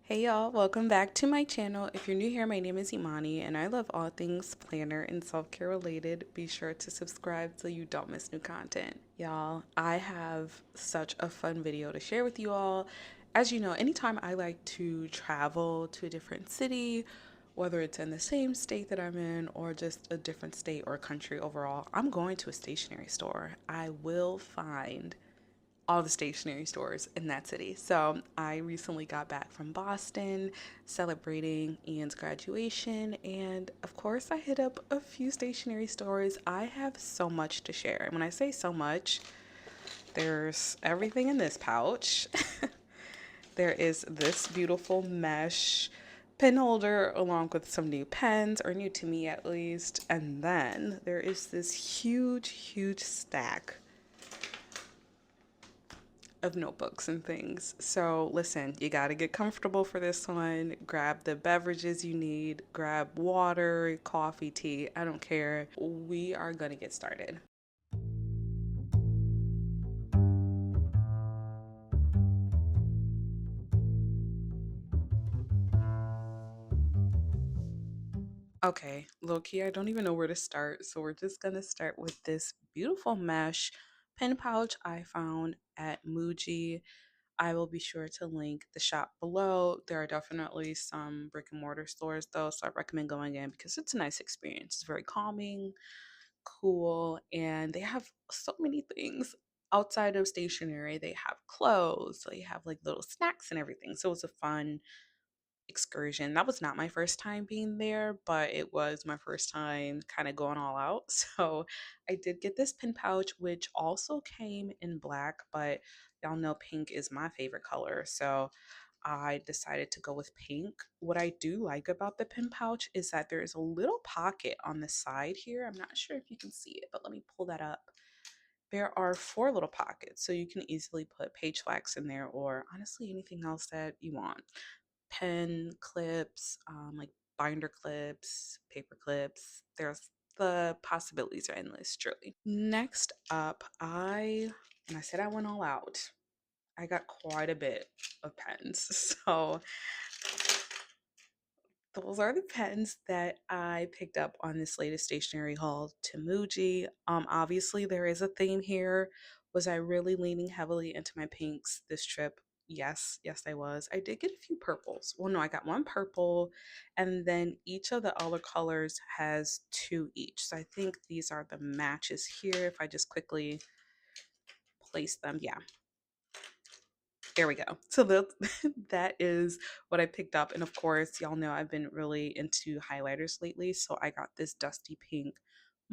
Hey y'all, welcome back to my channel. If you're new here, my name is Imani and I love all things planner and self-care related. Be sure to subscribe so you don't miss new content. Y'all, I have such a fun video to share with you all. As you know, anytime I like to travel to a different city, whether it's in the same state that I'm in or just a different state or country overall, I'm going to a stationery store. I will find all the stationery stores in that city. So I recently got back from Boston celebrating Ian's graduation. And of course, I hit up a few stationery stores. I have so much to share. And when I say so much, there's everything in this pouch. There is this beautiful mesh pen holder along with some new pens, or new to me at least. And then there is this huge stack of notebooks and things. So listen, you got to get comfortable for this one. Grab the beverages you need, grab water, coffee, tea, I don't care. We are going to get started. Okay, low key, I don't even know where to start. So we're just going to start with this beautiful mesh pen pouch I found at Muji. I will be sure to link the shop below. There are definitely some brick and mortar stores though, so I recommend going in because it's a nice experience. It's very calming, cool, and they have so many things outside of stationery. They have clothes, they have like little snacks and everything. So it's a fun excursion. That was not my first time being there, but it was my first time kind of going all out. So I did get this pen pouch, which also came in black, but y'all know pink is my favorite color. So I decided to go with pink. What I do like about the pen pouch is that there is a little pocket on the side here. I'm not sure if you can see it, but let me pull that up. There are four little pockets, so you can easily put page flags in there or honestly anything else that you want. Pen clips, like binder clips, paper clips. The possibilities are endless, truly. Next up, and I said I went all out. I got quite a bit of pens. So those are the pens that I picked up on this latest stationery haul to Muji. Obviously there is a theme here. Was I really leaning heavily into my pinks this trip? Yes, I was. I did get a few purples. Well, no, I got one purple, and then each of the other colors has two each. So I think these are the matches here. If I just quickly place them, yeah, there we go. So that is what I picked up. And of course, y'all know I've been really into highlighters lately. So I got this dusty pink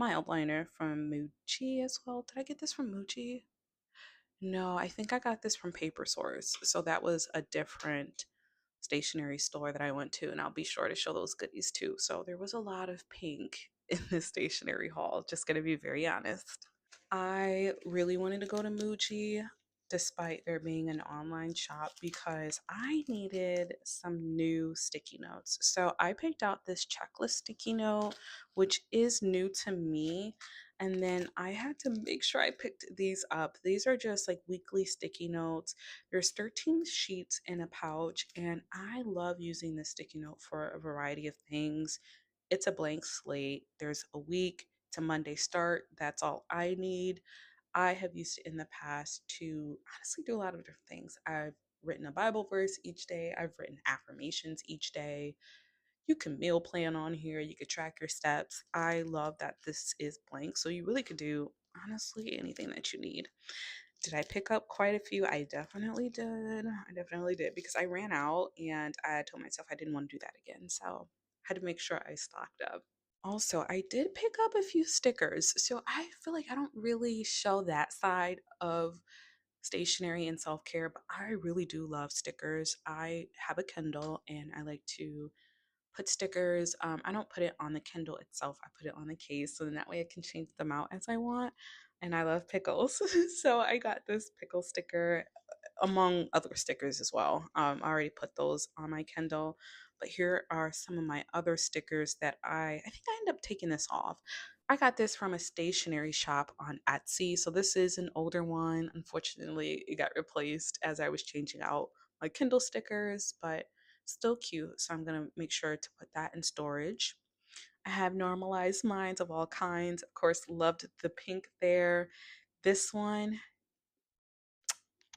mildliner from Muji as well. Did I get this from Muji? No, I think I got this from Paper Source. So that was a different stationery store that I went to. And I'll be sure to show those goodies too. So there was a lot of pink in this stationery haul, just going to be very honest. I really wanted to go to Muji despite there being an online shop because I needed some new sticky notes. So I picked out this checklist sticky note, which is new to me. And then I had to make sure I picked these up. These are just like weekly sticky notes. There's 13 sheets in a pouch, and I love using this sticky note for a variety of things. It's a blank slate. There's a week to Monday start. That's all I need. I have used it in the past to honestly do a lot of different things. I've written a Bible verse each day, I've written affirmations each day. You can meal plan on here, you could track your steps. I love that this is blank, so you really could do honestly anything that you need. Did I pick up quite a few? I definitely did. I definitely did because I ran out and I told myself I didn't want to do that again. So I had to make sure I stocked up. Also, I did pick up a few stickers. So I feel like I don't really show that side of stationery and self care, but I really do love stickers. I have a Kindle and I like to put stickers. I don't put it on the Kindle itself, I put it on the case. So then that way I can change them out as I want. And I love pickles. So I got this pickle sticker among other stickers as well. I already put those on my Kindle, but here are some of my other stickers that I think I ended up taking this off. I got this from a stationery shop on Etsy. So this is an older one. Unfortunately, it got replaced as I was changing out my Kindle stickers, but Still cute, so I'm gonna make sure to put that in storage. I have normalized minds of all kinds. Of course, loved the pink there. This one,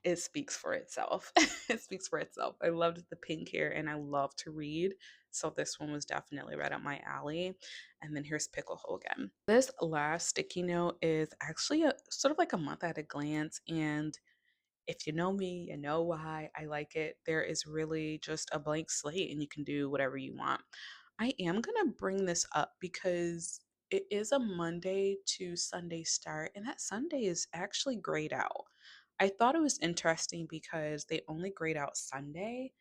it speaks for itself. It speaks for itself. I loved the pink here and I love to read. So this one was definitely right up my alley. And then here's Pickle Hole again. This last sticky note is actually a sort of like a month at a glance. And if you know me, you know why I like it. There is really just a blank slate and you can do whatever you want. I am going to bring this up because it is a Monday to Sunday start, and that Sunday is actually grayed out. I thought it was interesting because they only grayed out Sunday,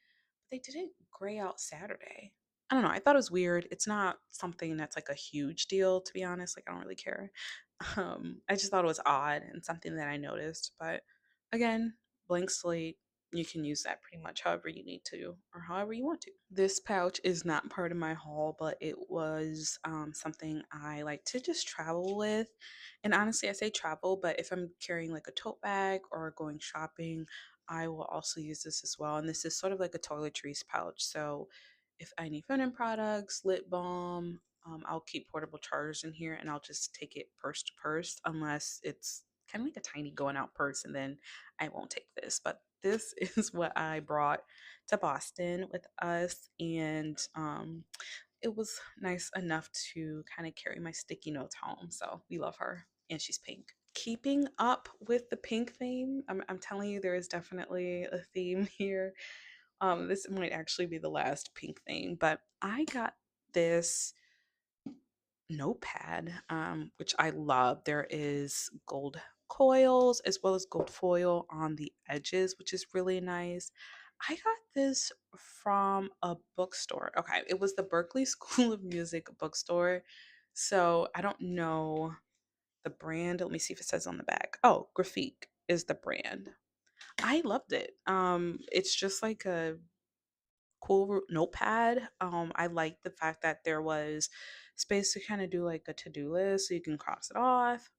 but they didn't gray out Saturday. I don't know. I thought it was weird. It's not something that's like a huge deal, to be honest. Like, I don't really care. I just thought it was odd and something that I noticed. But again, blank slate, you can use that pretty much however you need to or however you want to. This pouch is not part of my haul, but it was something I like to just travel with. And honestly, I say travel, but if I'm carrying like a tote bag or going shopping, I will also use this as well. And this is sort of like a toiletries pouch. So if I need feminine products, lip balm, I'll keep portable chargers in here and I'll just take it purse to purse unless it's kind of like a tiny going out purse and then I won't take this. But this is what I brought to Boston with us, and it was nice enough to kind of carry my sticky notes home. So we love her, and she's pink. Keeping up with the pink theme, I'm telling you, there is definitely a theme here. This might actually be the last pink thing, but I got this notepad, which I love. There is gold coils as well as gold foil on the edges, which is really nice. I got this from a bookstore. Okay, it was the Berkeley School of Music bookstore. So I don't know the brand. Let me see if it says on the back. Oh, Graphique is the brand. I loved it. It's just like a cool notepad. I like the fact that there was space to kind of do like a to-do list so you can cross it off.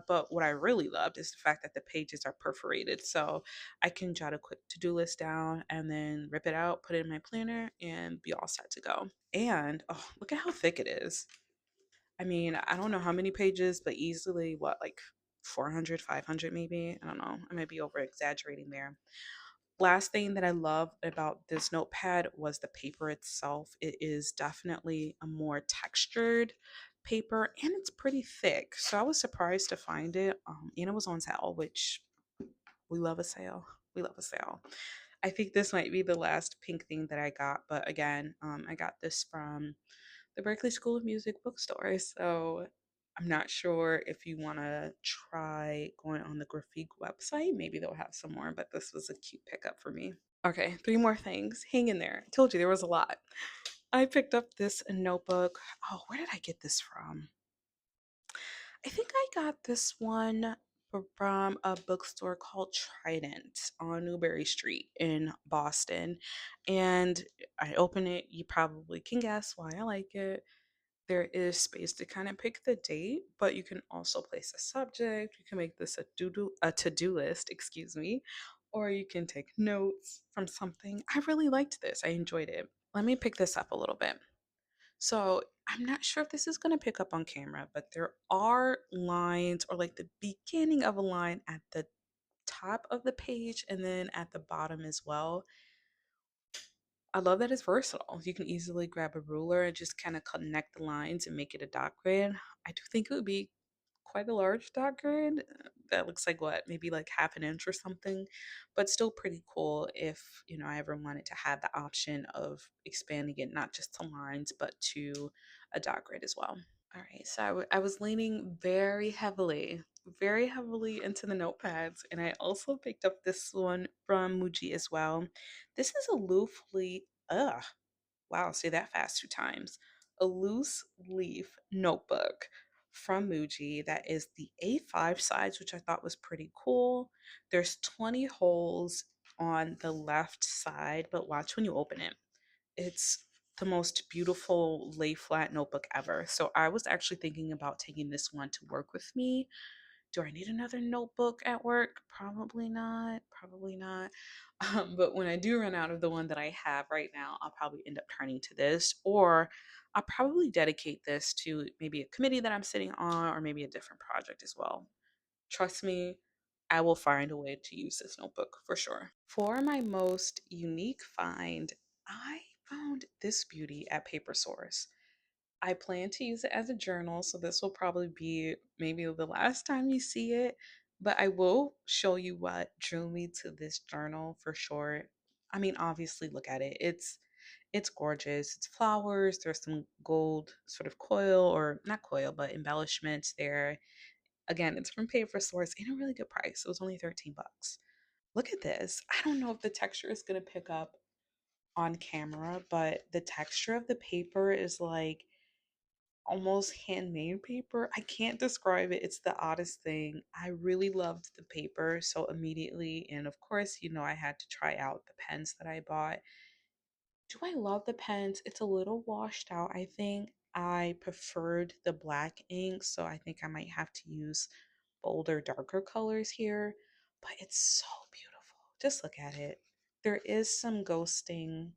But what I really loved is the fact that the pages are perforated. So I can jot a quick to-do list down and then rip it out, put it in my planner, and be all set to go. And oh, look at how thick it is. I mean, I don't know how many pages, but easily what, like 400, 500 maybe? I don't know. I might be over exaggerating there. Last thing that I love about this notepad was the paper itself. It is definitely a more textured paper and it's pretty thick. So I was surprised to find it. And it was on sale, which we love a sale. We love a sale. I think this might be the last pink thing that I got, but again, I got this from the Berkeley School of Music bookstore. So I'm not sure if you want to try going on the Graphique website. Maybe they'll have some more, but this was a cute pickup for me. Okay, three more things. Hang in there. I told you there was a lot. I picked up this notebook. Oh, where did I get this from? I think I got this one from a bookstore called Trident on Newberry Street in Boston. And I open it, you probably can guess why I like it. There is space to kind of pick the date, but you can also place a subject. You can make this a to-do list, excuse me, or you can take notes from something. I really liked this. I enjoyed it. Let me pick this up a little bit. So, I'm not sure if this is going to pick up on camera, but there are lines or like the beginning of a line at the top of the page and then at the bottom as well. I love that it's versatile. You can easily grab a ruler and just kind of connect the lines and make it a dot grid. I do think it would be quite a large dot grid. That looks like what, maybe like half an inch or something, but still pretty cool if, I ever wanted to have the option of expanding it not just to lines, but to a dot grid as well. All right, so I was leaning very heavily into the notepads, and I also picked up this one from Muji as well. This is a loose leaf. Wow, say that fast two times. A loose leaf notebook from Muji that is the A5 size, which I thought was pretty cool. There's 20 holes on the left side, but watch when you open it. It's the most beautiful lay flat notebook ever. So I was actually thinking about taking this one to work with me Do I need another notebook at work? Probably not. Probably not. But when I do run out of the one that I have right now, I'll probably end up turning to this, or I'll probably dedicate this to maybe a committee that I'm sitting on, or maybe a different project as well. Trust me, I will find a way to use this notebook for sure. For my most unique find, I found this beauty at Paper Source. I plan to use it as a journal, so this will probably be maybe the last time you see it, but I will show you what drew me to this journal for sure. I mean, obviously look at it. It's gorgeous. It's flowers, there's some gold sort of coil, or not coil, but embellishments there. Again, it's from Paper Source and a really good price. It was only 13 bucks. Look at this. I don't know if the texture is going to pick up on camera, but the texture of the paper is like almost handmade paper. I can't describe it. It's the oddest thing. I really loved the paper so immediately. And of course, I had to try out the pens that I bought. Do I love the pens? It's a little washed out. I think I preferred the black ink, so I think I might have to use bolder, darker colors here. But it's so beautiful. Just look at it. There is some ghosting,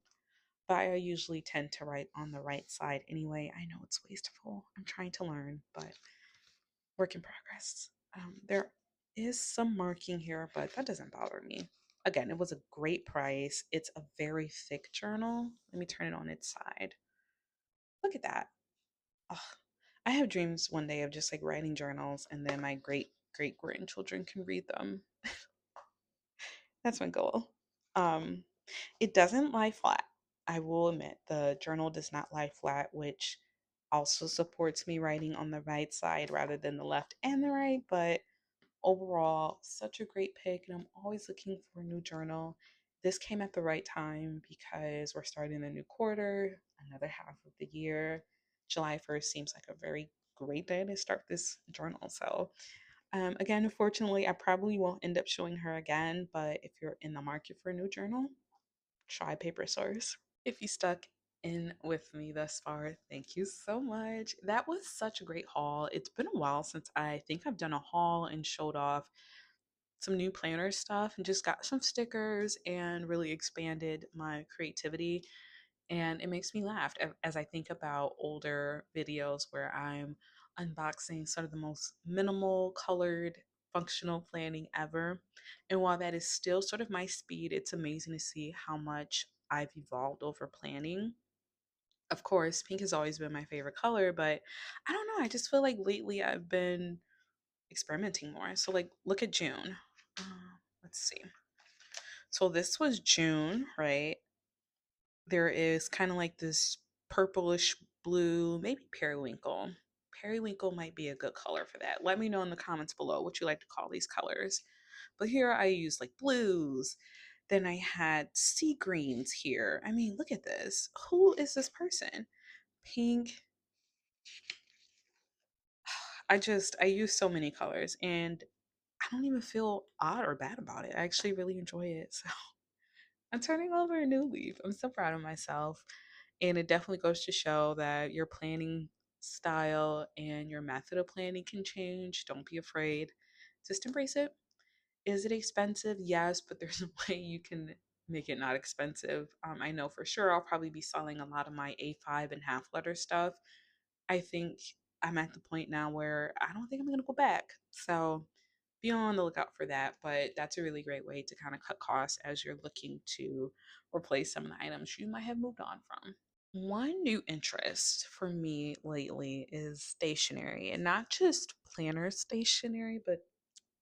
but I usually tend to write on the right side anyway. I know it's wasteful. I'm trying to learn, but work in progress. There is some marking here, but that doesn't bother me. Again, it was a great price. It's a very thick journal. Let me turn it on its side. Look at that. Ugh. I have dreams one day of just like writing journals and then my great grandchildren can read them. That's my goal. Um, it doesn't lie flat. I will admit the journal does not lie flat, which also supports me writing on the right side rather than the left and the right. But overall, such a great pick, and I'm always looking for a new journal. This came at the right time because we're starting a new quarter, another half of the year. July 1st seems like a very great day to start this journal. So again, unfortunately, I probably won't end up showing her again, but if you're in the market for a new journal, try Paper Source. If you stuck in with me thus far, thank you so much. That was such a great haul. It's been a while since I think I've done a haul and showed off some new planner stuff and just got some stickers and really expanded my creativity. And it makes me laugh as I think about older videos where I'm unboxing sort of the most minimal colored functional planning ever. And while that is still sort of my speed, it's amazing to see how much I've evolved over planning. Of course, pink has always been my favorite color, but I don't know. I just feel like lately I've been experimenting more. So, like, look at June. Uh, let's see. So, this was June, right? There is kind of like this purplish blue, maybe periwinkle. Periwinkle might be a good color for that. Let me know in the comments below what you like to call these colors. But here I use like blues. Then I had sea greens here. I mean, look at this. Who is this person? Pink. I use so many colors and I don't even feel odd or bad about it. I actually really enjoy it. So I'm turning over a new leaf. I'm so proud of myself. And it definitely goes to show that your planning style and your method of planning can change. Don't be afraid. Just embrace it. Is it expensive? Yes, but there's a way you can make it not expensive. I know for sure I'll probably be selling a lot of my A5 and half letter stuff. I think I'm at the point now where I don't think I'm going to go back. So be on the lookout for that. But that's a really great way to kind of cut costs as you're looking to replace some of the items you might have moved on from. One new interest for me lately is stationery, and not just planner stationery, but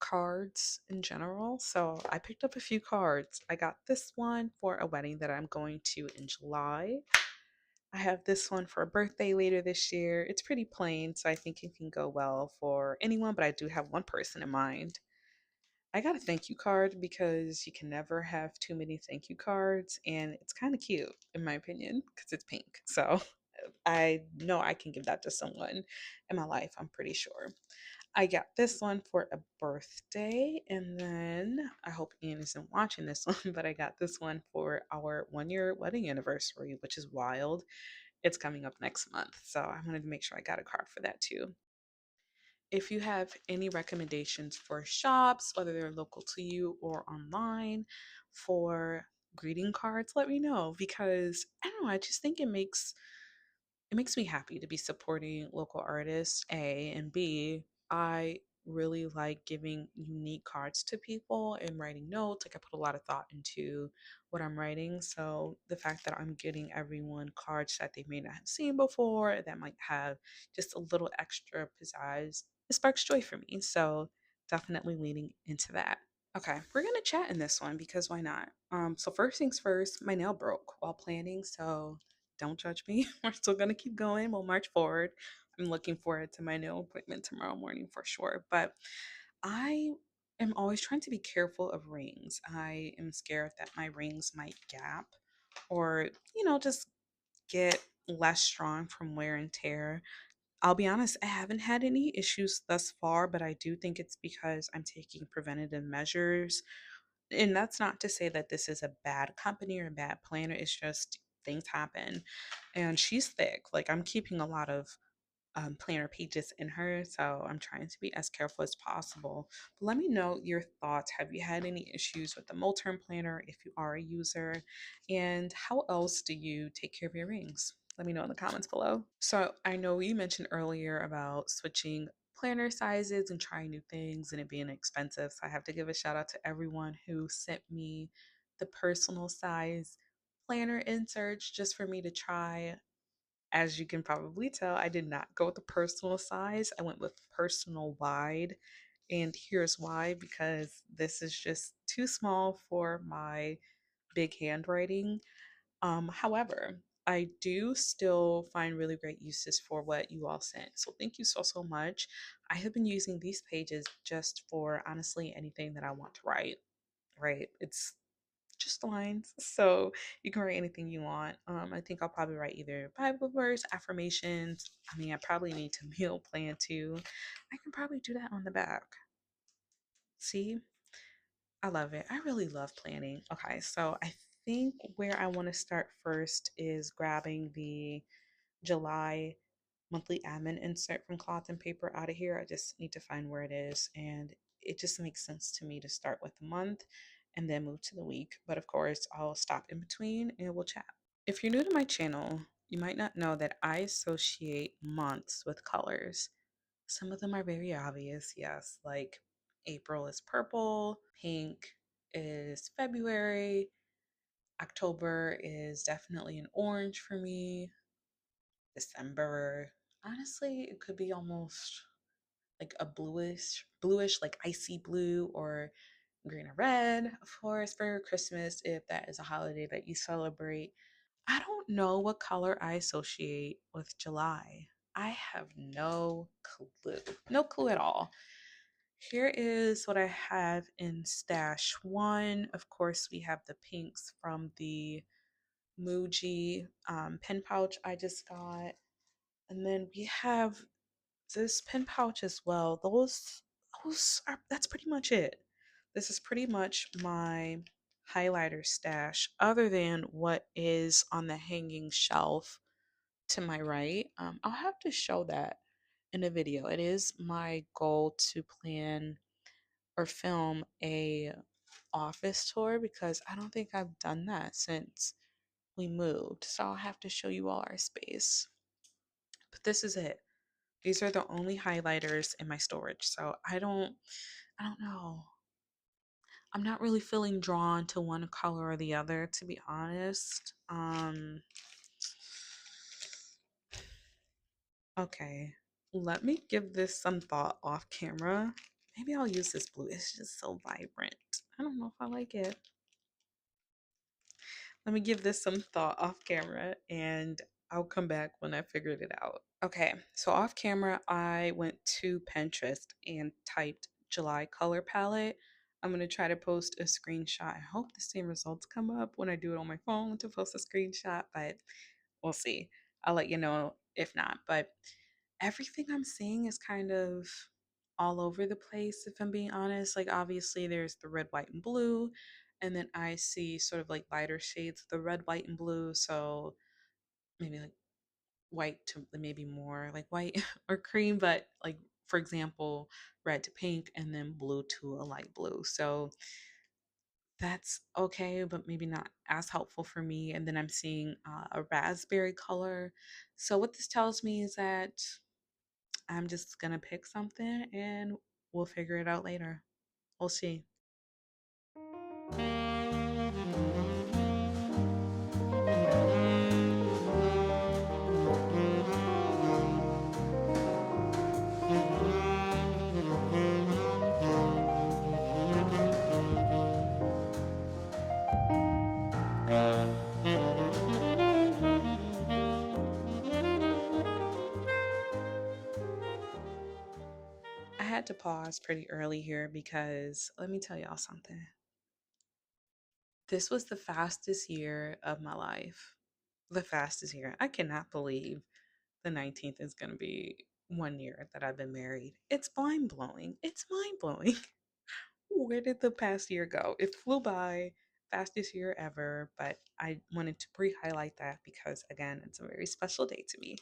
cards in general. So I picked up a few cards. I got this one for a wedding that I'm going to in July. I have this one for a birthday later this year. It's pretty plain, so I think it can go well for anyone, but I do have one person in mind. I got a thank you card because you can never have too many thank you cards, and it's kind of cute, in my opinion, because it's pink. So I know I can give that to someone in my life, I'm pretty sure. I got this one for a birthday, and then I hope Ian isn't watching this one, but I got this one for our 1 year wedding anniversary, which is wild. It's coming up next month, so I wanted to make sure I got a card for that too. If you have any recommendations for shops, whether they're local to you or online, for greeting cards, let me know because I don't know, I just think it makes me happy to be supporting local artists, A, and B, I really like giving unique cards to people and writing notes. Like I put a lot of thought into what I'm writing. So the fact that I'm getting everyone cards that they may not have seen before, that might have just a little extra pizzazz, it sparks joy for me. So definitely leaning into that. Okay, we're gonna chat in this one because why not? So first things first, my nail broke while planning, so don't judge me. We're still gonna keep going. We'll march forward. I'm looking forward to my nail appointment tomorrow morning for sure. But I am always trying to be careful of rings. I am scared that my rings might gap or, just get less strong from wear and tear. I'll be honest, I haven't had any issues thus far, but I do think it's because I'm taking preventative measures. And that's not to say that this is a bad company or a bad planner. It's just things happen. And she's thick. Like I'm keeping a lot of planner pages in her, so I'm trying to be as careful as possible. But let me know your thoughts. Have you had any issues with the Molterm planner if you are a user? And how else do you take care of your rings? Let me know in the comments below. So I know you mentioned earlier about switching planner sizes and trying new things and it being expensive. So I have to give a shout out to everyone who sent me the personal size planner inserts just for me to try. As you can probably tell, I did not go with the personal size. I went with personal wide. And here's why, because this is just too small for my big handwriting. However, I do still find really great uses for what you all sent. So thank you so much. I have been using these pages just for honestly anything that I want to write, right? It's just lines. So you can write anything you want. I think I'll probably write either Bible verse, affirmations. I mean, I probably need to meal plan too. I can probably do that on the back. See, I love it. I really love planning. Okay, so I think where I want to start first is grabbing the July monthly admin insert from cloth and paper out of here. I just need to find where it is. And it just makes sense to me to start with the month and then move to the week. But of course, I'll stop in between and we'll chat. If you're new to my channel, you might not know that I associate months with colors. Some of them are very obvious, yes, like April is purple, pink is February, October is definitely an orange for me, December. Honestly, it could be almost like a bluish, like icy blue or green or red, of course, for Christmas, if that is a holiday that you celebrate. I don't know what color I associate with July. I have no clue. No clue at all. Here is what I have in stash one. Of course, we have the pinks from the Muji pen pouch I just got. And then we have this pen pouch as well. Those are that's pretty much it. This is pretty much my highlighter stash, other than what is on the hanging shelf to my right. I'll have to show that in a video. It is my goal to plan or film a office tour because I don't think I've done that since we moved. So I'll have to show you all our space. But this is it. These are the only highlighters in my storage. So I don't know. I'm not really feeling drawn to one color or the other, to be honest. Okay. Let me give this some thought off camera. Maybe I'll use this blue. It's just so vibrant. I don't know if I like it. Let me give this some thought off camera and I'll come back when I figured it out. Okay, so off camera, I went to Pinterest and typed July color palette. I'm going to try to post a screenshot. I hope the same results come up when I do it on my phone to post a screenshot, but we'll see. I'll let you know if not. But everything I'm seeing is kind of all over the place, if I'm being honest. Like, obviously, there's the red, white, and blue. And then I see sort of like lighter shades of the red, white, and blue. So maybe like white to maybe more like white or cream, but like for example, red to pink and then blue to a light blue. So that's okay, but maybe not as helpful for me. And then I'm seeing a raspberry color. So what this tells me is that I'm just gonna pick something and we'll figure it out later. We'll see. I had to pause pretty early here because let me tell y'all something. This was the fastest year of my life. The fastest year. I cannot believe the 19th is going to be 1 year that I've been married. It's mind blowing. It's mind blowing. Where did the past year go? It flew by, fastest year ever, but I wanted to pre highlight that because, again, it's a very special day to me.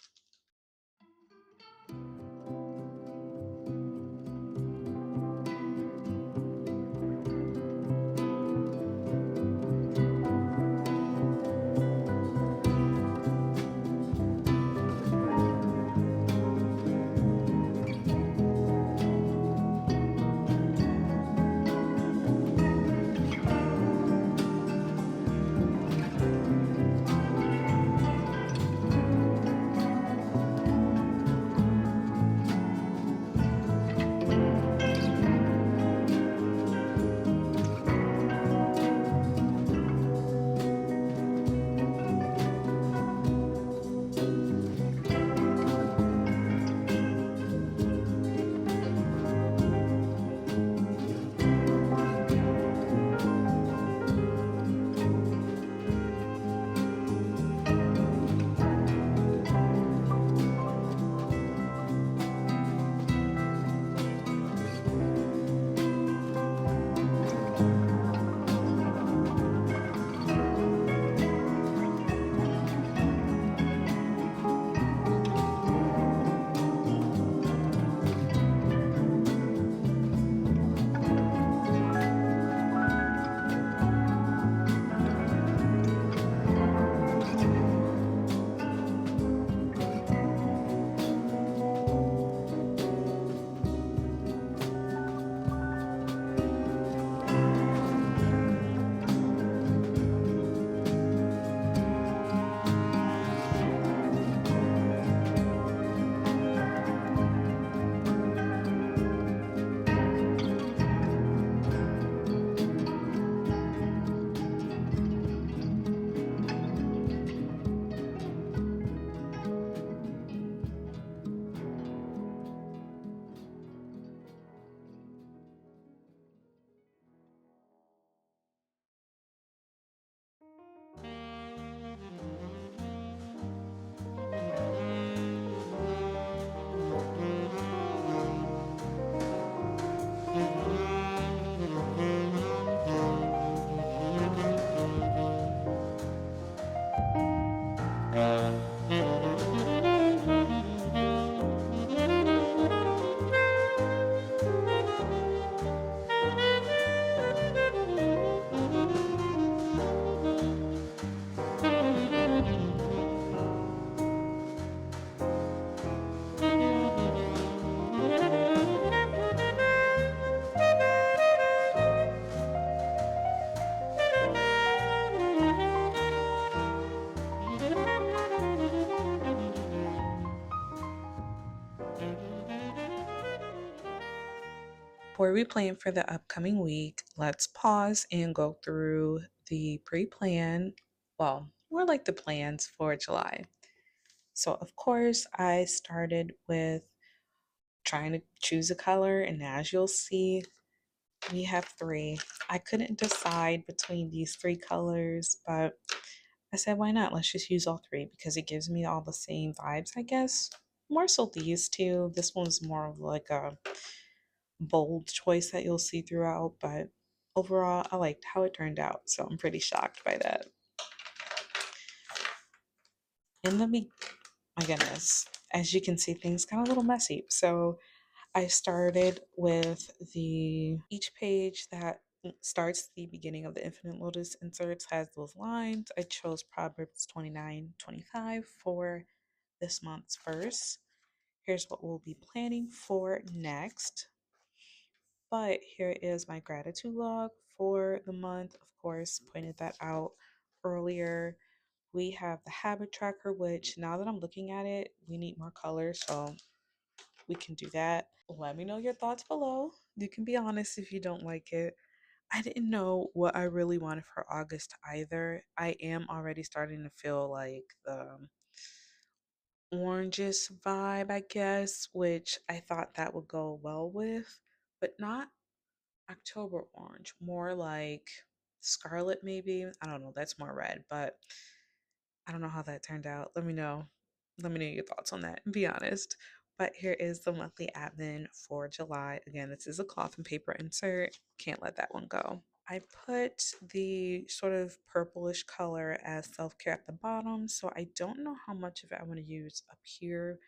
Before we plan for the upcoming week, let's pause and go through the pre plan. Well, more like the plans for July. So, of course, I started with trying to choose a color, and as you'll see, we have three. I couldn't decide between these three colors, but I said, why not? Let's just use all three because it gives me all the same vibes, I guess. More so these two. This one's more of like a bold choice that you'll see throughout, but overall, I liked how it turned out. So I'm pretty shocked by that. In the my goodness, as you can see, things got a little messy. So I started with each page that starts the beginning of the Infinite Lotus inserts has those lines. I chose Proverbs 29:25 for this month's verse. Here's what we'll be planning for next. But here is my gratitude log for the month. Of course, pointed that out earlier. We have the habit tracker, which now that I'm looking at it, we need more colors. So we can do that. Let me know your thoughts below. You can be honest if you don't like it. I didn't know what I really wanted for August either. I am already starting to feel like the oranges vibe, I guess, which I thought that would go well with, but not October orange, more like scarlet maybe. I don't know, that's more red, but I don't know how that turned out. Let me know. Let me know your thoughts on that and be honest. But here is the monthly admin for July. Again, this is a cloth and paper insert. Can't let that one go. I put the sort of purplish color as self care at the bottom. So I don't know how much of it I want to use up here,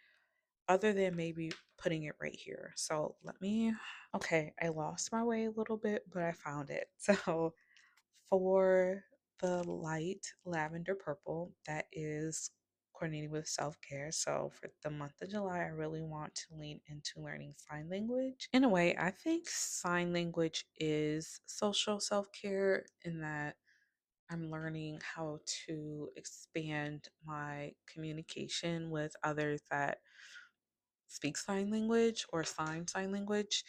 other than maybe putting it right here. So let me. Okay, I lost my way a little bit, but I found it. So for the light lavender purple, that is coordinating with self care. So for the month of July, I really want to lean into learning sign language. In a way, I think sign language is social self care in that I'm learning how to expand my communication with others that speak sign language or sign language.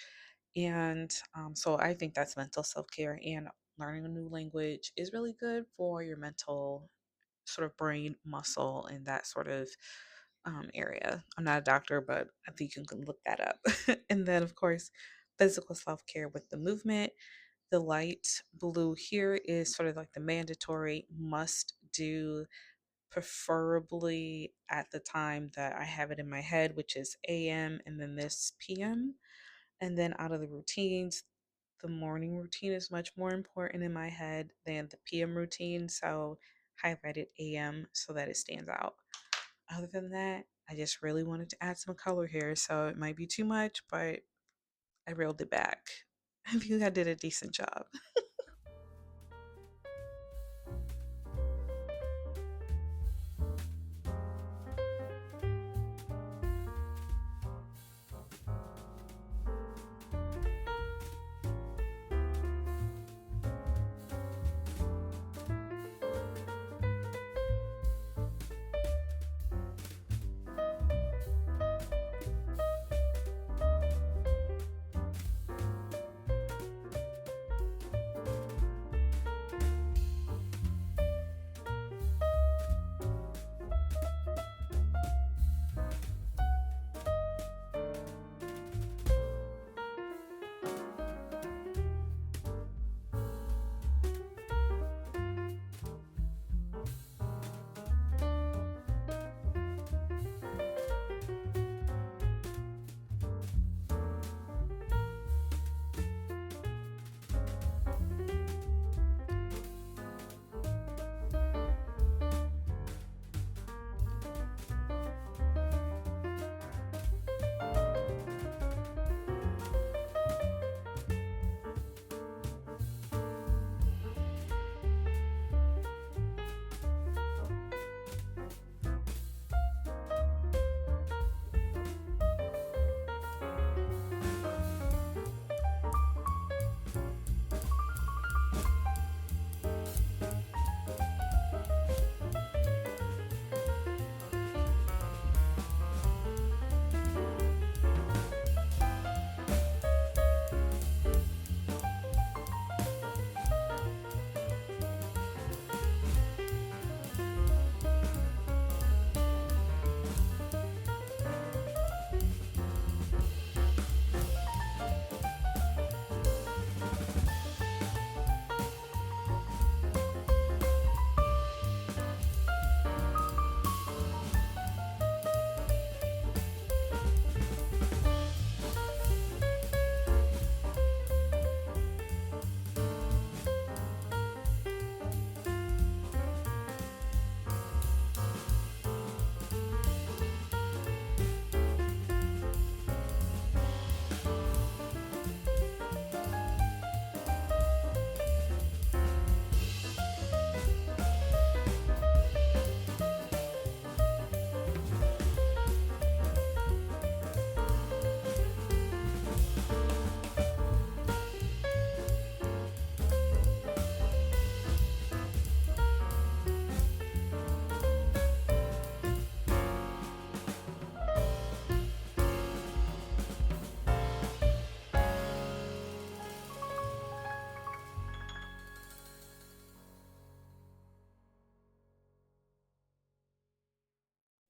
And so I think that's mental self care, and learning a new language is really good for your mental sort of brain muscle and that sort of area. I'm not a doctor, but I think you can look that up. And then, of course, physical self care with the movement. The light blue here is sort of like the mandatory must do, preferably at the time that I have it in my head, which is AM and then this PM. And then out of the routines, the morning routine is much more important in my head than the PM routine. So highlighted AM so that it stands out. Other than that, I just really wanted to add some color here. So it might be too much, but I reeled it back. I think I did a decent job.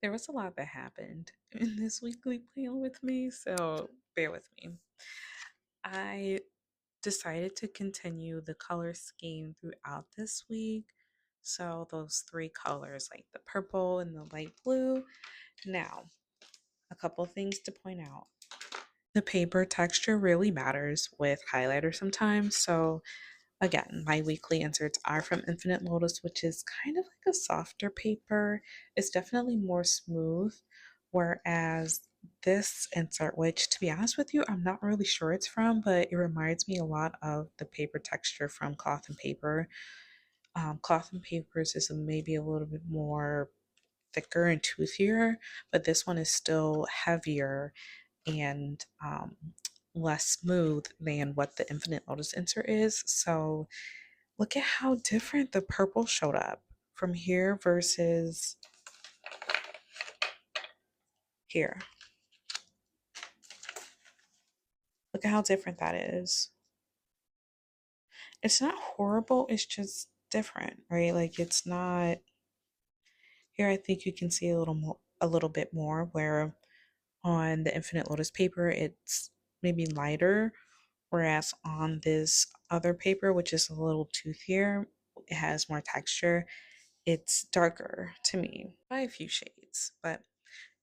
There was a lot that happened in this weekly plan with me, so bear with me. I decided to continue the color scheme throughout this week. So, those three colors, like the purple and the light blue. Now, a couple things to point out. The paper texture really matters with highlighter sometimes. So, again, my weekly inserts are from Infinite Lotus, which is kind of like a softer paper. It's definitely more smooth. Whereas this insert, which to be honest with you, I'm not really sure it's from, but it reminds me a lot of the paper texture from Cloth and Paper. Cloth and Papers is maybe a little bit more thicker and toothier, but this one is still heavier and less smooth than what the Infinite Lotus insert is. So look at how different the purple showed up from here versus here. Look at how different that is. It's not horrible, it's just different, right? Like it's not here. I think you can see a little bit more where on the Infinite Lotus paper it's maybe lighter, whereas on this other paper, which is a little toothier, it has more texture. It's darker to me by a few shades, but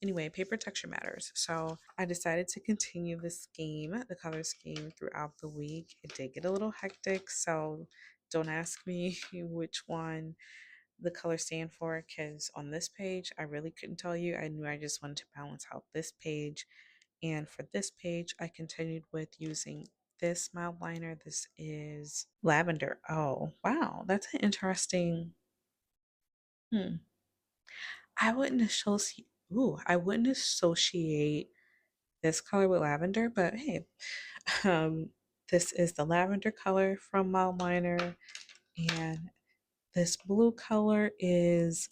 anyway, paper texture matters. So I decided to continue the scheme, the color scheme throughout the week. It did get a little hectic, so don't ask me which one the colors stand for because on this page, I really couldn't tell you. I knew I just wanted to balance out this page. And for this page, I continued with using this mild liner. This is lavender. Oh, wow. That's an interesting. Hmm. I wouldn't associate. Ooh, I wouldn't associate this color with lavender, but hey, um, this is the lavender color from mildliner, and this blue color is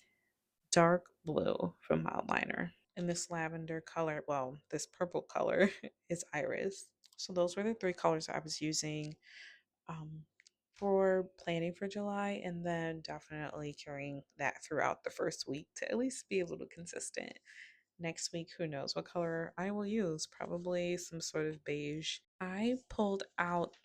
dark blue from mildliner, and this lavender color, well, this purple color is iris. So those were the three colors I was using um, for planning for July, and then definitely carrying that throughout the first week to at least be a little consistent. Next week, who knows what color I will use? Probably some sort of beige. I pulled out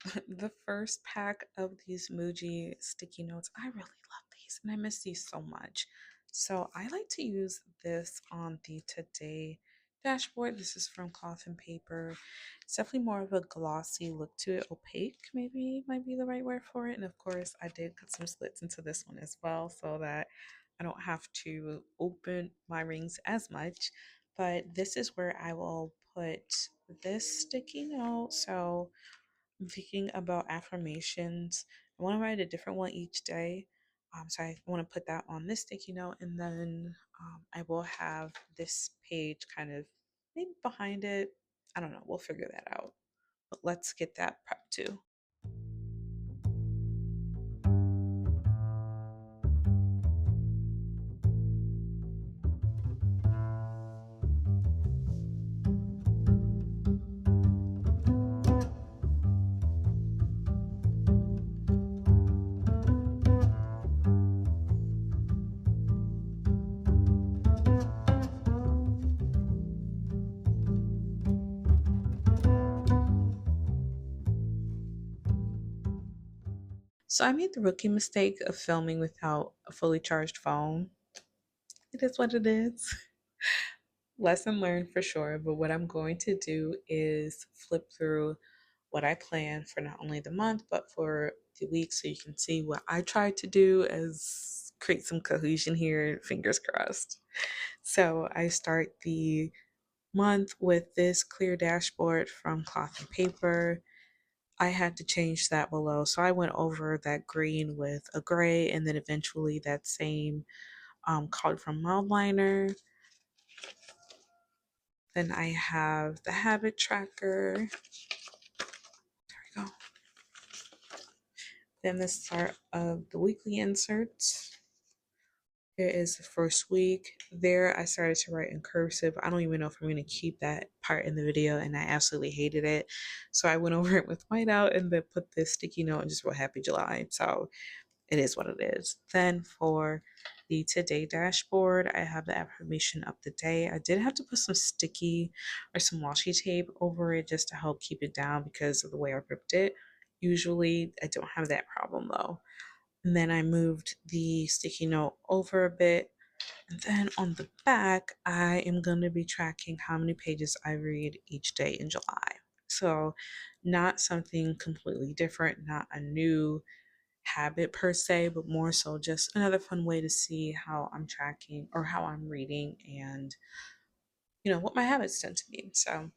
the first pack of these Muji sticky notes. I really love these and I miss these so much. So I like to use this on the Today dashboard. This is from Cloth and Paper. It's definitely more of a glossy look to it. Opaque, maybe might be the right word for it. And of course, I did cut some slits into this one as well so that I don't have to open my rings as much. But this is where I will put this sticky note. So I'm thinking about affirmations. I want to write a different one each day. So I want to put that on this sticky note, and then I will have this page kind of maybe behind it. I don't know. We'll figure that out. But let's get that prep too. So I made the rookie mistake of filming without a fully charged phone. It is what it is. Lesson learned for sure, but what I'm going to do is flip through what I plan for not only the month but for the week so you can see what I tried to do as create some cohesion here, fingers crossed. So I start the month with this clear dashboard from Cloth and Paper. I had to change that below. So I went over that green with a gray and then eventually that same color from Mildliner. Then I have the habit tracker. There we go. Then the start of the weekly inserts. Here is the first week. There, I started to write in cursive. I don't even know if I'm going to keep that part in the video, and I absolutely hated it. So I went over it with whiteout and then put this sticky note and just wrote Happy July. So it is what it is. Then for the today dashboard. I have the affirmation of the day. I did have to put some sticky or some washi tape over it just to help keep it down because of the way I ripped it. Usually, I don't have that problem though. And then I moved the sticky note over a bit. And then on the back, I am going to be tracking how many pages I read each day in July. So, not something completely different, not a new habit per se, but more so just another fun way to see how I'm tracking or how I'm reading and, what my habits tend to be. So,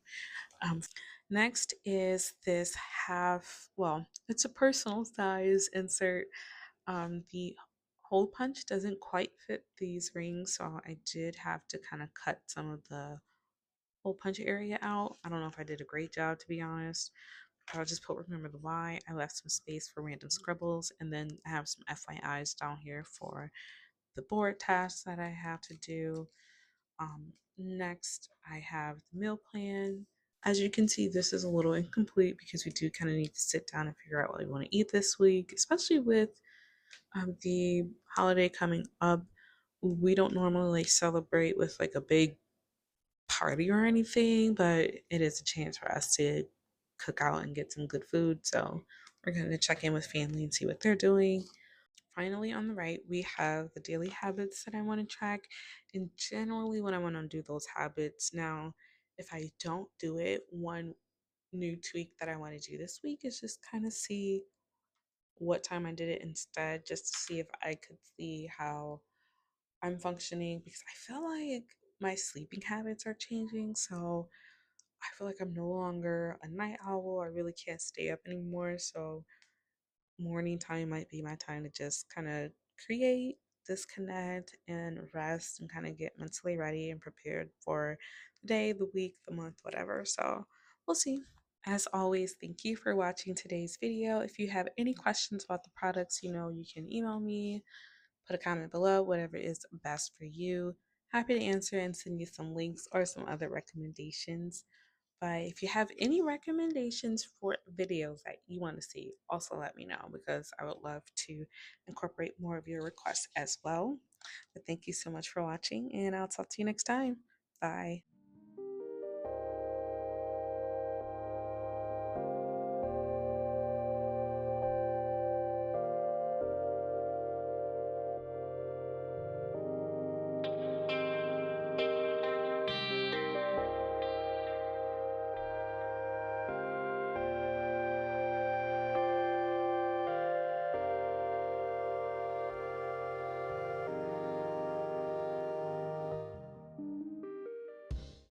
um, next is this well, it's a personal size insert. The hole punch doesn't quite fit these rings, so I did have to kind of cut some of the hole punch area out. I don't know if I did a great job, to be honest. I'll just put remember the why. I left some space for random scribbles, and then I have some FYIs down here for the board tasks that I have to do. Next, I have the meal plan. As you can see, this is a little incomplete because we do kind of need to sit down and figure out what we want to eat this week, especially with the holiday coming up. We don't normally celebrate with like a big party or anything, but it is a chance for us to cook out and get some good food. So we're going to check in with family and see what they're doing. Finally, on the right, we have the daily habits that I want to track. And generally, when I want to do those habits, now, if I don't do it, one new tweak that I want to do this week is just kind of see what time I did it instead, just to see if I could see how I'm functioning because I feel like my sleeping habits are changing. So I feel like I'm no longer a night owl. I really can't stay up anymore. So morning time might be my time to just kind of create, disconnect, and rest and kind of get mentally ready and prepared for the day, the week, the month, whatever. So we'll see. As always, thank you for watching today's video. If you have any questions about the products, you can email me, put a comment below, whatever is best for you. Happy to answer and send you some links or some other recommendations. But if you have any recommendations for videos that you want to see, also let me know because I would love to incorporate more of your requests as well. But thank you so much for watching, and I'll talk to you next time. Bye.